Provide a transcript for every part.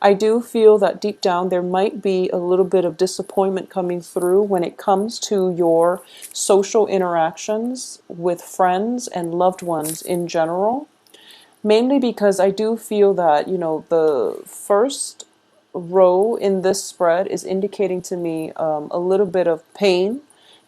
I do feel that deep down there might be a little bit of disappointment coming through when it comes to your social interactions with friends and loved ones in general. Mainly because I do feel that, the first row in this spread is indicating to me a little bit of pain,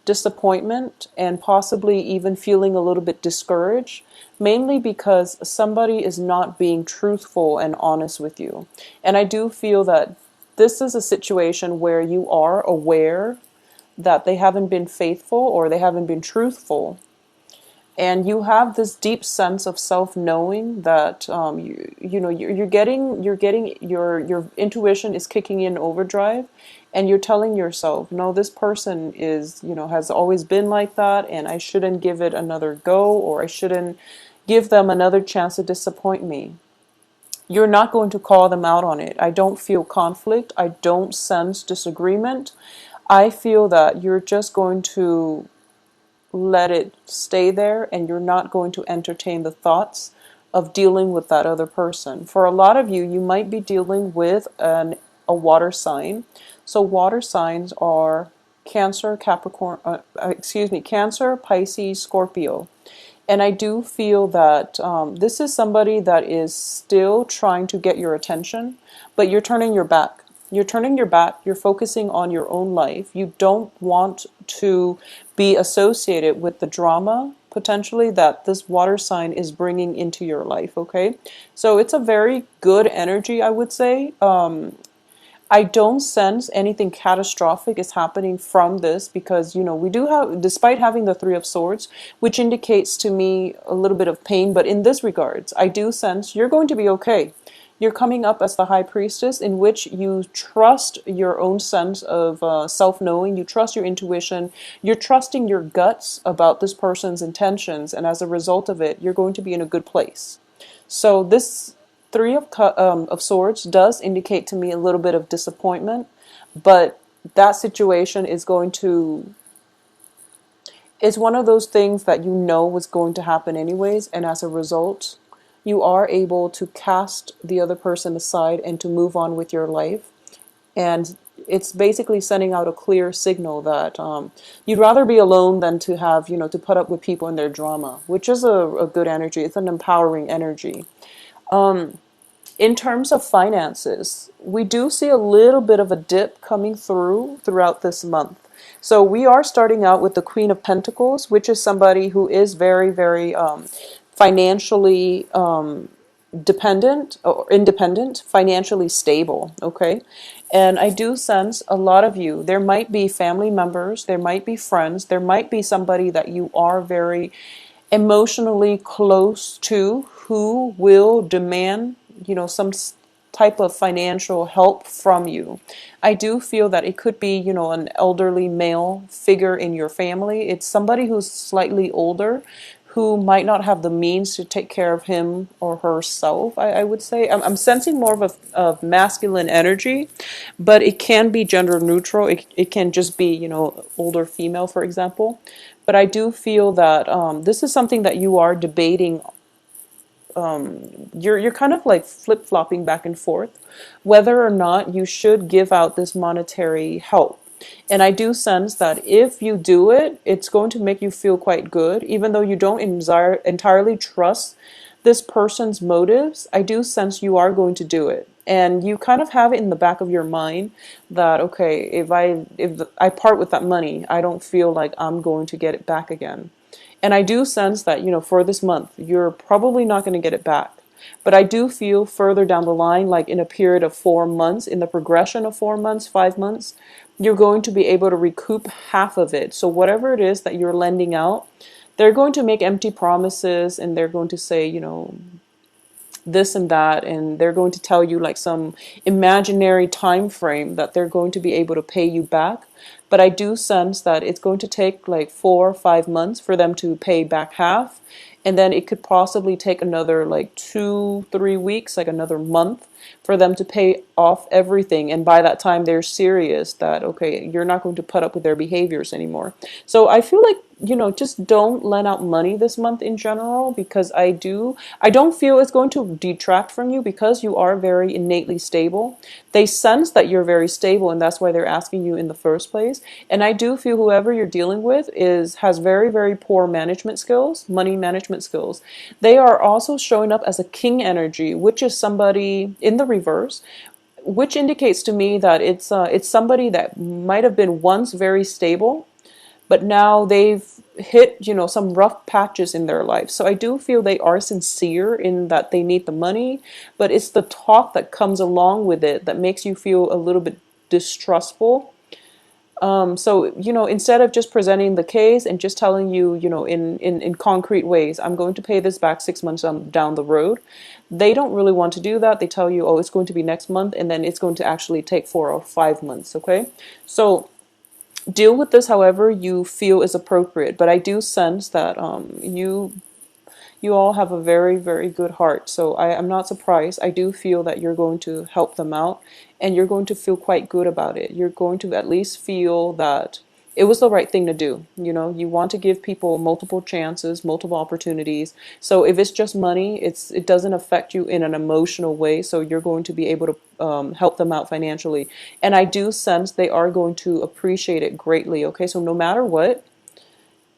disappointment, and possibly even feeling a little bit discouraged, mainly because somebody is not being truthful and honest with you. And I do feel that this is a situation where you are aware that they haven't been faithful or they haven't been truthful, and you have this deep sense of self-knowing that you're getting your intuition is kicking in overdrive, and you're telling yourself, no, this person is, has always been like that, and I shouldn't give it another go, or I shouldn't give them another chance to disappoint me. You're not going to call them out on it. I don't feel conflict. I don't sense disagreement. I feel that you're just going to let it stay there, and you're not going to entertain the thoughts of dealing with that other person. For a lot of you, you might be dealing with a water sign. So water signs are Cancer, Capricorn, Cancer, Pisces, Scorpio. And I do feel that this is somebody that is still trying to get your attention, but you're turning your back. You're turning your back. You're focusing on your own life. You don't want to be associated with the drama, potentially, that this water sign is bringing into your life, okay? So it's a very good energy, I would say. I don't sense anything catastrophic is happening from this, because, we do have, despite having the Three of Swords, which indicates to me a little bit of pain, but in this regards, I do sense you're going to be okay. You're coming up as the High Priestess, in which you trust your own sense of self-knowing, you trust your intuition, you're trusting your guts about this person's intentions, and as a result of it, you're going to be in a good place. So this Three of Swords does indicate to me a little bit of disappointment, but that situation is going to, it's one of those things that you know was going to happen anyways, and as a result, you are able to cast the other person aside and to move on with your life. And it's basically sending out a clear signal that you'd rather be alone than to have, to put up with people and their drama, which is a good energy. It's an empowering energy. In terms of finances, we do see a little bit of a dip coming throughout this month. So we are starting out with the Queen of Pentacles, which is somebody who is very, very financially dependent or independent, financially stable, okay? And I do sense a lot of you, there might be family members, there might be friends, there might be somebody that you are very emotionally close to who will demand, some type of financial help from you. I do feel that it could be, an elderly male figure in your family. It's somebody who's slightly older, who might not have the means to take care of him or herself, I would say. I'm sensing more of masculine energy, but it can be gender neutral. It can just be, older female, for example. But I do feel that this is something that you are debating. You're kind of like flip-flopping back and forth whether or not you should give out this monetary help. And I do sense that if you do it, it's going to make you feel quite good, even though you don't entirely trust this person's motives. I do sense you are going to do it, and you kind of have it in the back of your mind that, okay, if I part with that money, I don't feel like I'm going to get it back again. And I do sense that, for this month, you're probably not going to get it back. But I do feel further down the line, like in a period of 4 months, in the progression of 4 months, 5 months, you're going to be able to recoup half of it. So whatever it is that you're lending out, they're going to make empty promises, and they're going to say, this and that, and they're going to tell you like some imaginary time frame that they're going to be able to pay you back. But I do sense that it's going to take like 4 or 5 months for them to pay back half, and then it could possibly take another like 2-3 weeks, like another month, for them to pay off everything. And by that time, they're serious that, okay, you're not going to put up with their behaviors anymore. So I feel like, just don't lend out money this month in general, because I don't feel it's going to detract from you because you are very innately stable. They sense that you're very stable, and that's why they're asking you in the first place. And I do feel whoever you're dealing with has very, very poor management skills, money management skills. They are also showing up as a king energy, which is somebody in the reverse, which indicates to me that it's somebody that might have been once very stable, but now they've hit, some rough patches in their life. So I do feel they are sincere in that they need the money, but it's the talk that comes along with it that makes you feel a little bit distrustful. So, instead of just presenting the case and just telling you, in concrete ways, I'm going to pay this back 6 months down the road, they don't really want to do that. They tell you, oh, it's going to be next month, and then it's going to actually take 4 or 5 months, okay? So deal with this however you feel is appropriate. But I do sense that you all have a very, very good heart. So I'm not surprised. I do feel that you're going to help them out, and you're going to feel quite good about it. You're going to at least feel that it was the right thing to do. You want to give people multiple chances, multiple opportunities. So if it's just money, it doesn't affect you in an emotional way. So you're going to be able to help them out financially. And I do sense they are going to appreciate it greatly. Okay, so no matter what,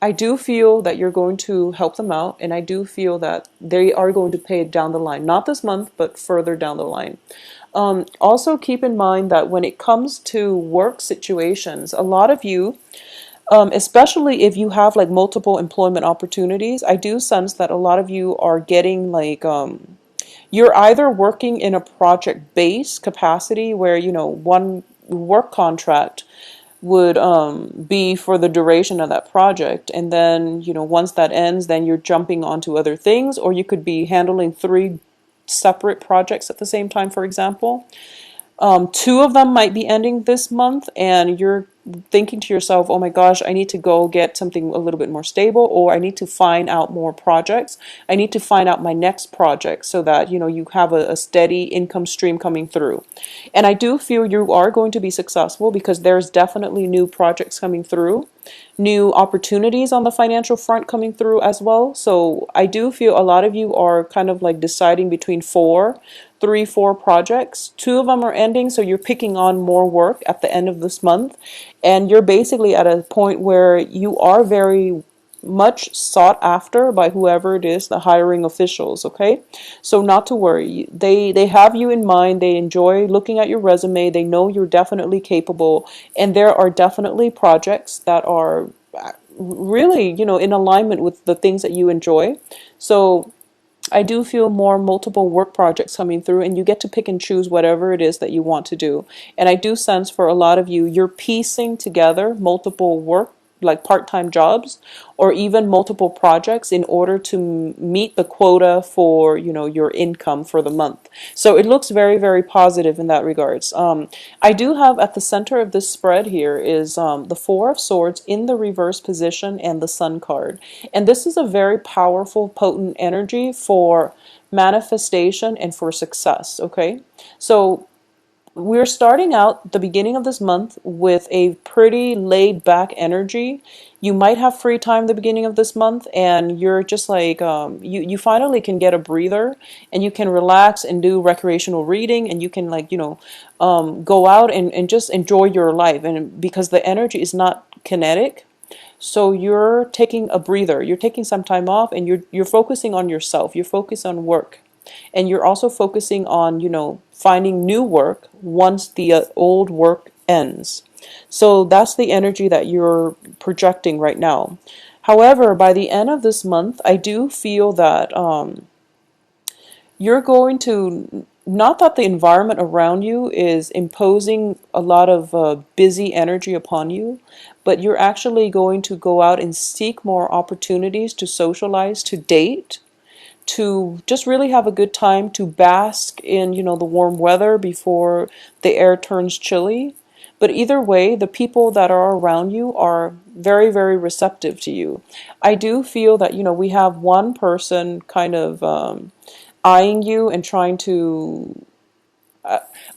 I do feel that you're going to help them out, and I do feel that they are going to pay it down the line. Not this month, but further down the line. Also, keep in mind that when it comes to work situations, a lot of you, especially if you have like multiple employment opportunities, I do sense that a lot of you are getting like, you're either working in a project-based capacity where, one work contract would be for the duration of that project, and then once that ends, then you're jumping onto other things, or you could be handling 3 separate projects at the same time, for example. 2 of them might be ending this month, and you're thinking to yourself, oh my gosh, I need to go get something a little bit more stable, or I need to find out more projects. I need to find out my next project so that, you have a steady income stream coming through. And I do feel you are going to be successful because there's definitely new projects coming through, new opportunities on the financial front coming through as well. So I do feel a lot of you are kind of like deciding between 4 projects. 2 of them are ending, so you're picking on more work at the end of this month, and you're basically at a point where you are very much sought after by whoever it is, the hiring officials, okay? So not to worry. They have you in mind. They enjoy looking at your resume. They know you're definitely capable, and there are definitely projects that are really, in alignment with the things that you enjoy. So I do feel more multiple work projects coming through, and you get to pick and choose whatever it is that you want to do. And I do sense for a lot of you, you're piecing together multiple work, like part-time jobs, or even multiple projects in order to meet the quota for, your income for the month. So it looks very, very positive in that regards. I do have at the center of this spread here is the 4 of Swords in the reverse position and the Sun card. And this is a very powerful, potent energy for manifestation and for success, okay? So we're starting out the beginning of this month with a pretty laid back energy. You might have free time the beginning of this month, and you're just like, you finally can get a breather, and you can relax and do recreational reading, and you can like, go out and just enjoy your life. And because the energy is not kinetic, so you're taking a breather, you're taking some time off, and you're focusing on yourself, you're focused on work. And you're also focusing on, finding new work once the old work ends. So that's the energy that you're projecting right now. However, by the end of this month, I do feel that you're going to, not that the environment around you is imposing a lot of busy energy upon you, but you're actually going to go out and seek more opportunities to socialize, to date, to just really have a good time, to bask in, the warm weather before the air turns chilly. But either way, the people that are around you are very, very receptive to you. I do feel that, we have one person kind of eyeing you and trying to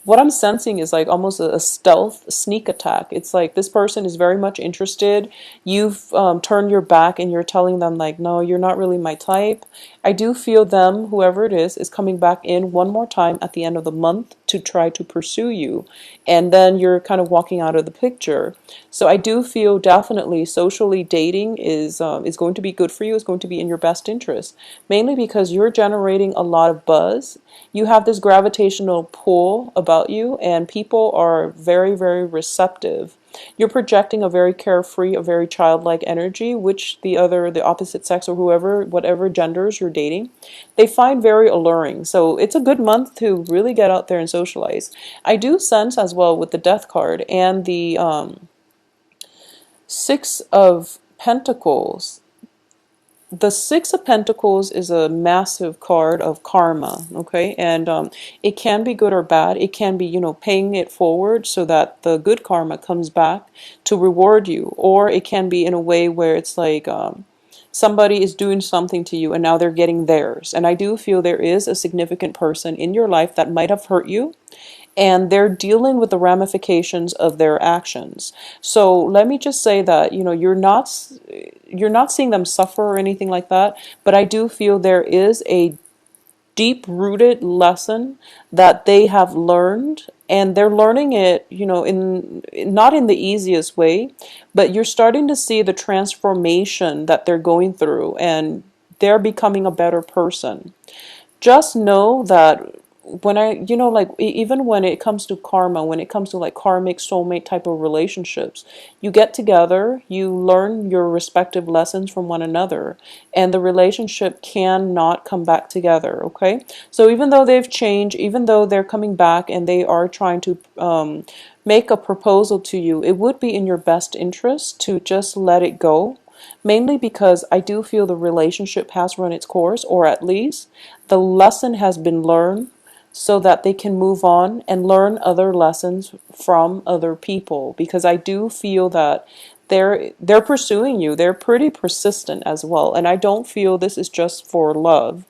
what I'm sensing is like almost a stealth sneak attack. It's like this person is very much interested. You've turned your back and you're telling them like, no, you're not really my type. I do feel them, whoever it is coming back in one more time at the end of the month to try to pursue you. And then you're kind of walking out of the picture. So I do feel definitely socially dating is going to be good for you. It's going to be in your best interest, mainly because you're generating a lot of buzz. You have this gravitational pull about you, and people are very, very receptive. You're projecting a very carefree, a very childlike energy, which the opposite sex or whoever, whatever genders you're dating, they find very alluring. So it's a good month to really get out there and socialize. I do sense as well with the Death card and the Six of Pentacles. The Six of Pentacles is a massive card of karma, okay? And it can be good or bad. It can be, paying it forward so that the good karma comes back to reward you. Or it can be in a way where it's like somebody is doing something to you and now they're getting theirs. And I do feel there is a significant person in your life that might have hurt you, and they're dealing with the ramifications of their actions. So let me just say that you're not seeing them suffer or anything like that, but I do feel there is a deep rooted lesson that they have learned, and they're learning it, in not in the easiest way, but you're starting to see the transformation that they're going through, and they're becoming a better person. Just know that when like even when it comes to karma, when it comes to like karmic soulmate type of relationships, you get together, you learn your respective lessons from one another, and the relationship cannot come back together, okay? So even though they've changed, even though they're coming back and they are trying to make a proposal to you, it would be in your best interest to just let it go. Mainly because I do feel the relationship has run its course, or at least the lesson has been learned so that they can move on and learn other lessons from other people. Because I do feel that they're pursuing you. They're pretty persistent as well. And I don't feel this is just for love.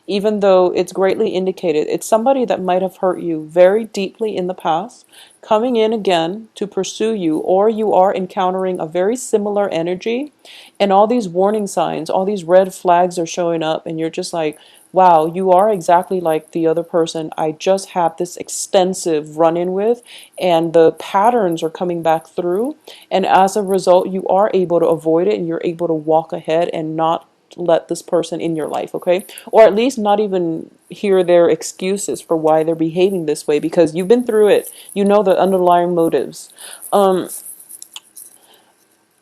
Even though it's greatly indicated, it's somebody that might have hurt you very deeply in the past, coming in again to pursue you, or you are encountering a very similar energy, and all these warning signs, all these red flags are showing up, and you're just like, wow, you are exactly like the other person I just had this extensive run in with, and the patterns are coming back through. And as a result, you are able to avoid it and you're able to walk ahead and not let this person in your life, okay? Or at least not even hear their excuses for why they're behaving this way, because you've been through it. You know the underlying motives.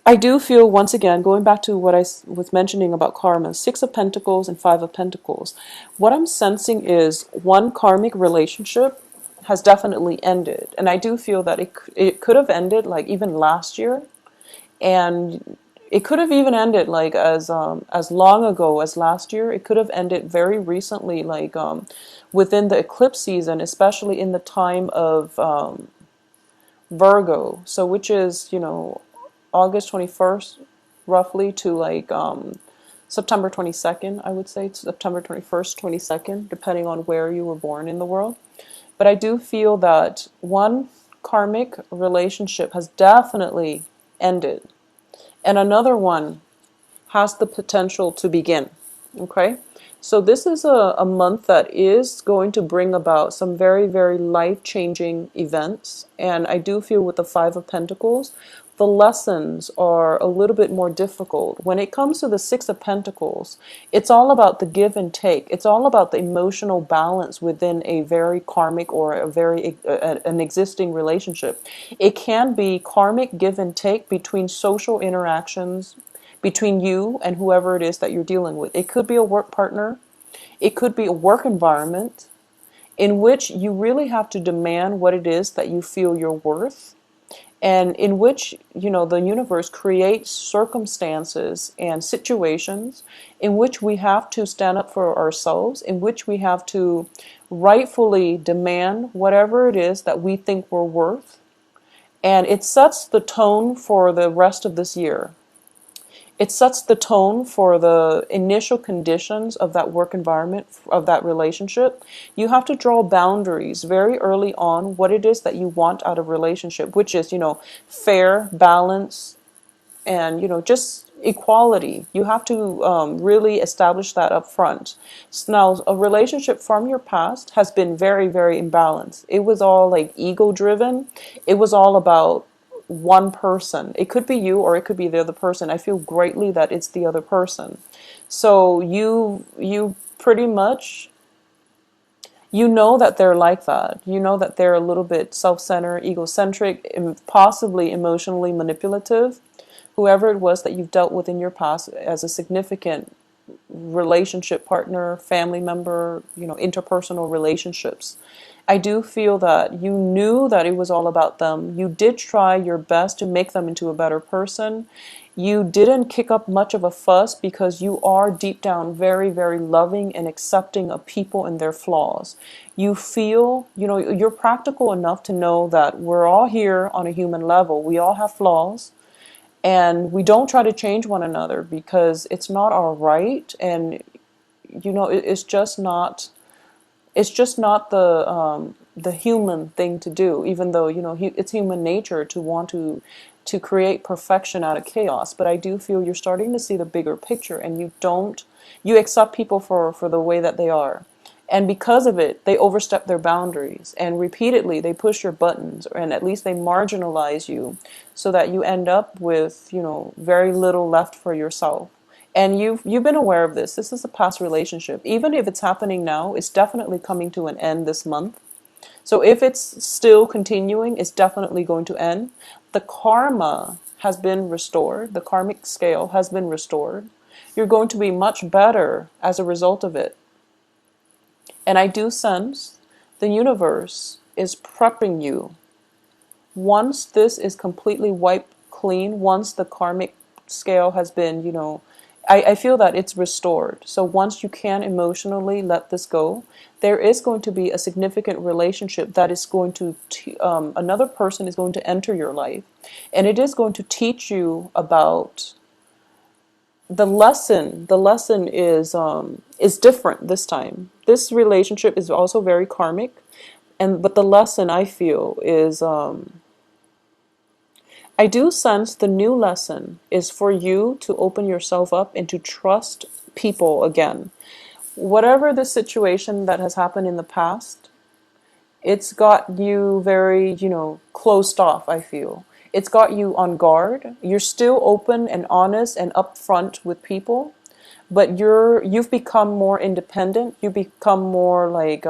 I do feel, once again, going back to what I was mentioning about karma, Six of Pentacles and Five of Pentacles, what I'm sensing is one karmic relationship has definitely ended. And I do feel that it could have ended like even last year, and it could have even ended like as long ago as last year. It could have ended very recently, like within the eclipse season, especially in the time of Virgo. So which is, August 21st, roughly, to like September 22nd, I would say, September 21st, 22nd, depending on where you were born in the world. But I do feel that one karmic relationship has definitely ended, and another one has the potential to begin. Okay? So this is a month that is going to bring about some very, very life-changing events. And I do feel with the Five of Pentacles, the lessons are a little bit more difficult. When it comes to the Six of Pentacles, it's all about the give and take. It's all about the emotional balance within a very karmic or an existing relationship. It can be karmic give and take between social interactions, between you and whoever it is that you're dealing with. It could be a work partner. It could be a work environment in which you really have to demand what it is that you feel you're worth, and in which, the universe creates circumstances and situations in which we have to stand up for ourselves, in which we have to rightfully demand whatever it is that we think we're worth. And it sets the tone for the rest of this year. It sets the tone for the initial conditions of that work environment, of that relationship. You have to draw boundaries very early on what it is that you want out of relationship, which is, fair, balance, and, just equality. You have to really establish that up front. So now, a relationship from your past has been very, very imbalanced. It was all like ego driven. It was all about one person. It could be you or it could be the other person. I feel greatly that it's the other person. So you pretty much, that they're like that. You know that they're a little bit self-centered, egocentric, and possibly emotionally manipulative. Whoever it was that you've dealt with in your past as a significant relationship partner, family member, interpersonal relationships. I do feel that you knew that it was all about them. You did try your best to make them into a better person. You didn't kick up much of a fuss because you are deep down very, very loving and accepting of people and their flaws. You feel, you're practical enough to know that we're all here on a human level. We all have flaws. And we don't try to change one another because it's not our right, and it's just not the human thing to do. Even though it's human nature to want to create perfection out of chaos. But I do feel you're starting to see the bigger picture, and you accept people for the way that they are. And because of it, they overstep their boundaries, and repeatedly they push your buttons, and at least they marginalize you, so that you end up with, very little left for yourself. And you've been aware of this. This is a past relationship. Even if it's happening now, it's definitely coming to an end this month. So if it's still continuing, it's definitely going to end. The karma has been restored. The karmic scale has been restored. You're going to be much better as a result of it. And I do sense the universe is prepping you. Once this is completely wiped clean, once the karmic scale has been, I feel that it's restored. So once you can emotionally let this go, there is going to be a significant relationship that is going to, another person is going to enter your life. And it is going to teach you about the lesson. The lesson is different this time. This relationship is also very karmic, but the lesson I feel is I do sense the new lesson is for you to open yourself up and to trust people again. Whatever the situation that has happened in the past, it's got you very, closed off, I feel. It's got you on guard. You're still open and honest and upfront with people, but you've become more independent. You become more like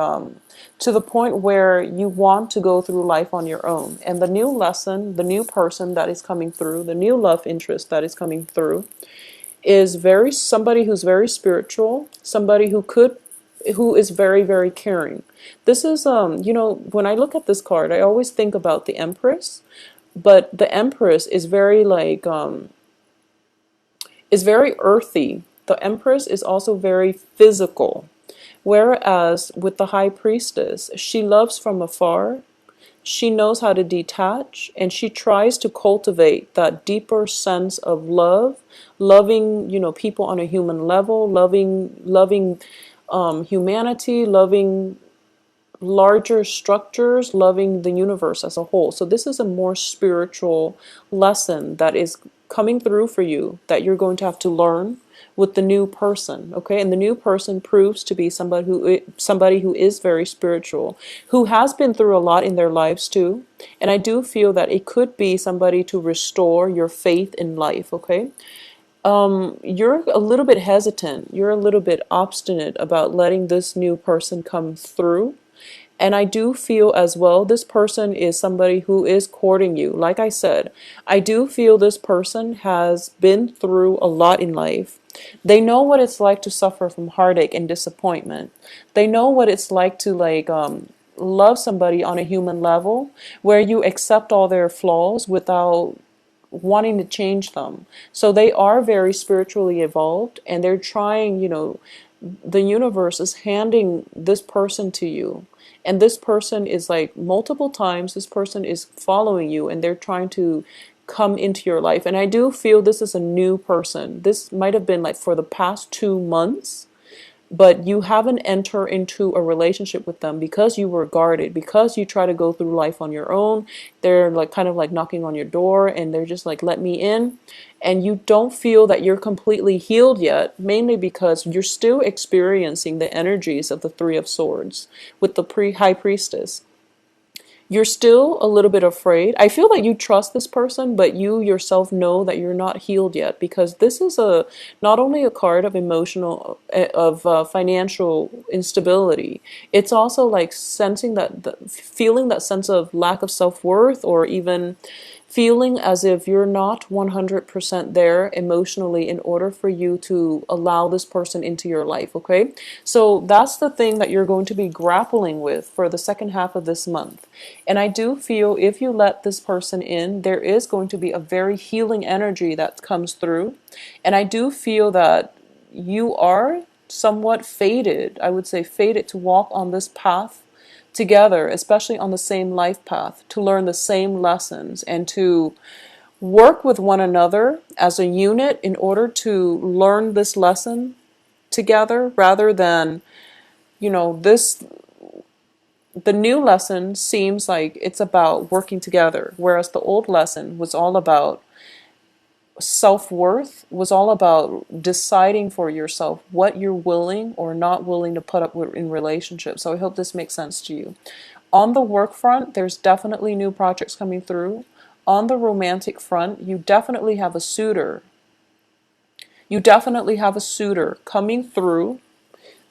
to the point where you want to go through life on your own. And the new lesson, the new person that is coming through, the new love interest that is coming through is somebody who's very spiritual, somebody who is very, very caring. This is when I look at this card, I always think about the Empress, but the Empress is very is very earthy. The Empress is also very physical. Whereas with the High Priestess, she loves from afar. She knows how to detach, and she tries to cultivate that deeper sense of love, loving, people on a human level, loving humanity, loving larger structures, loving the universe as a whole. So this is a more spiritual lesson that is coming through for you that you're going to have to learn with the new person, okay? And the new person proves to be somebody who is very spiritual, who has been through a lot in their lives too. And I do feel that it could be somebody to restore your faith in life, okay? You're a little bit hesitant. You're a little bit obstinate about letting this new person come through. And I do feel as well, this person is somebody who is courting you. Like I said, I do feel this person has been through a lot in life. They know what it's like to suffer from heartache and disappointment. They know what it's like to love somebody on a human level where you accept all their flaws without wanting to change them. So they are very spiritually evolved, and they're trying, the universe is handing this person to you. And this person is multiple times, this person is following you, and they're trying to come into your life. And I do feel this is a new person. This might have been like for the past 2 months, but you haven't entered into a relationship with them because you were guarded, because you try to go through life on your own. They're like kind of like knocking on your door and they're just like, let me in. And you don't feel that you're completely healed yet, mainly because you're still experiencing the energies of the Three of Swords with the high priestess. You're still a little bit afraid. I feel that you trust this person, but you yourself know that you're not healed yet, because this is a not only a card of emotional of financial instability. It's also like sensing that feeling that sense of lack of self-worth, or even feeling as if you're not 100% there emotionally in order for you to allow this person into your life, okay? So that's the thing that you're going to be grappling with for the second half of this month. And I do feel if you let this person in, there is going to be a very healing energy that comes through. And I do feel that you are somewhat fated, I would say fated to walk on this path together, especially on the same life path, to learn the same lessons and to work with one another as a unit in order to learn this lesson together, rather than, this the new lesson seems like it's about working together, whereas the old lesson was all about self-worth, was all about deciding for yourself what you're willing or not willing to put up with in relationships. So I hope this makes sense to you. On the work front, there's definitely new projects coming through. On the romantic front, you definitely have a suitor. You definitely have a suitor coming through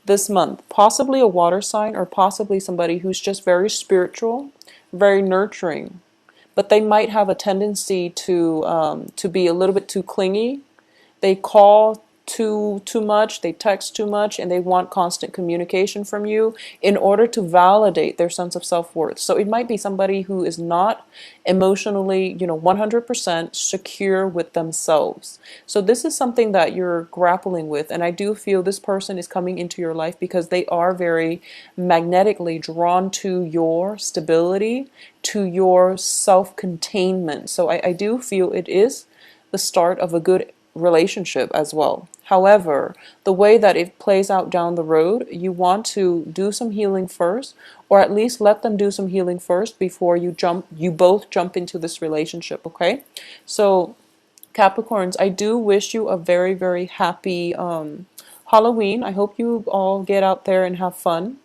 this month. Possibly a water sign, or possibly somebody who's just very spiritual, very nurturing. But they might have a tendency to be a little bit too clingy. They call too much, they text too much, and they want constant communication from you in order to validate their sense of self-worth. So it might be somebody who is not emotionally, 100% secure with themselves. So this is something that you're grappling with, and I do feel this person is coming into your life because they are very magnetically drawn to your stability, to your self-containment. So I do feel it is the start of a good relationship as well. However, the way that it plays out down the road, you want to do some healing first, or at least let them do some healing first before you both jump into this relationship, okay? So Capricorns, I do wish you a very, very happy Halloween. I hope you all get out there and have fun.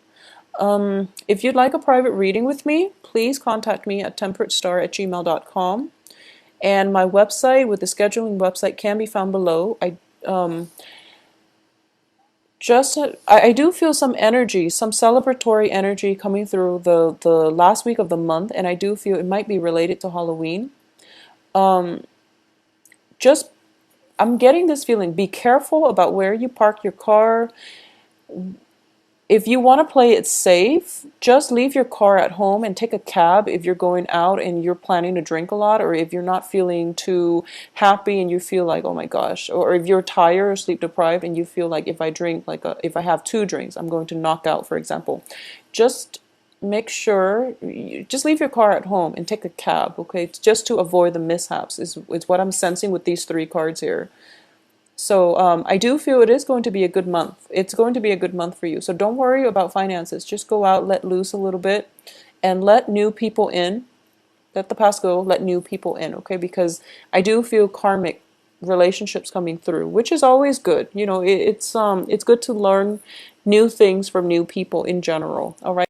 If you'd like a private reading with me, please contact me at temperatestar@gmail.com. And my website with the scheduling website can be found below. I do feel some energy, some celebratory energy coming through the last week of the month, and I do feel it might be related to Halloween. Just I'm getting this feeling, be careful about where you park your car. If you want to play it safe, just leave your car at home and take a cab if you're going out and you're planning to drink a lot, or if you're not feeling too happy and you feel like, oh my gosh, or if you're tired or sleep deprived and you feel like if if I have 2 drinks, I'm going to knock out, for example. Just make sure, just leave your car at home and take a cab, okay? Just to avoid the mishaps is what I'm sensing with these 3 cards here. So I do feel it is going to be a good month. It's going to be a good month for you. So don't worry about finances. Just go out, let loose a little bit, and let new people in. Let the past go, let new people in, okay? Because I do feel karmic relationships coming through, which is always good. It's good to learn new things from new people in general, all right?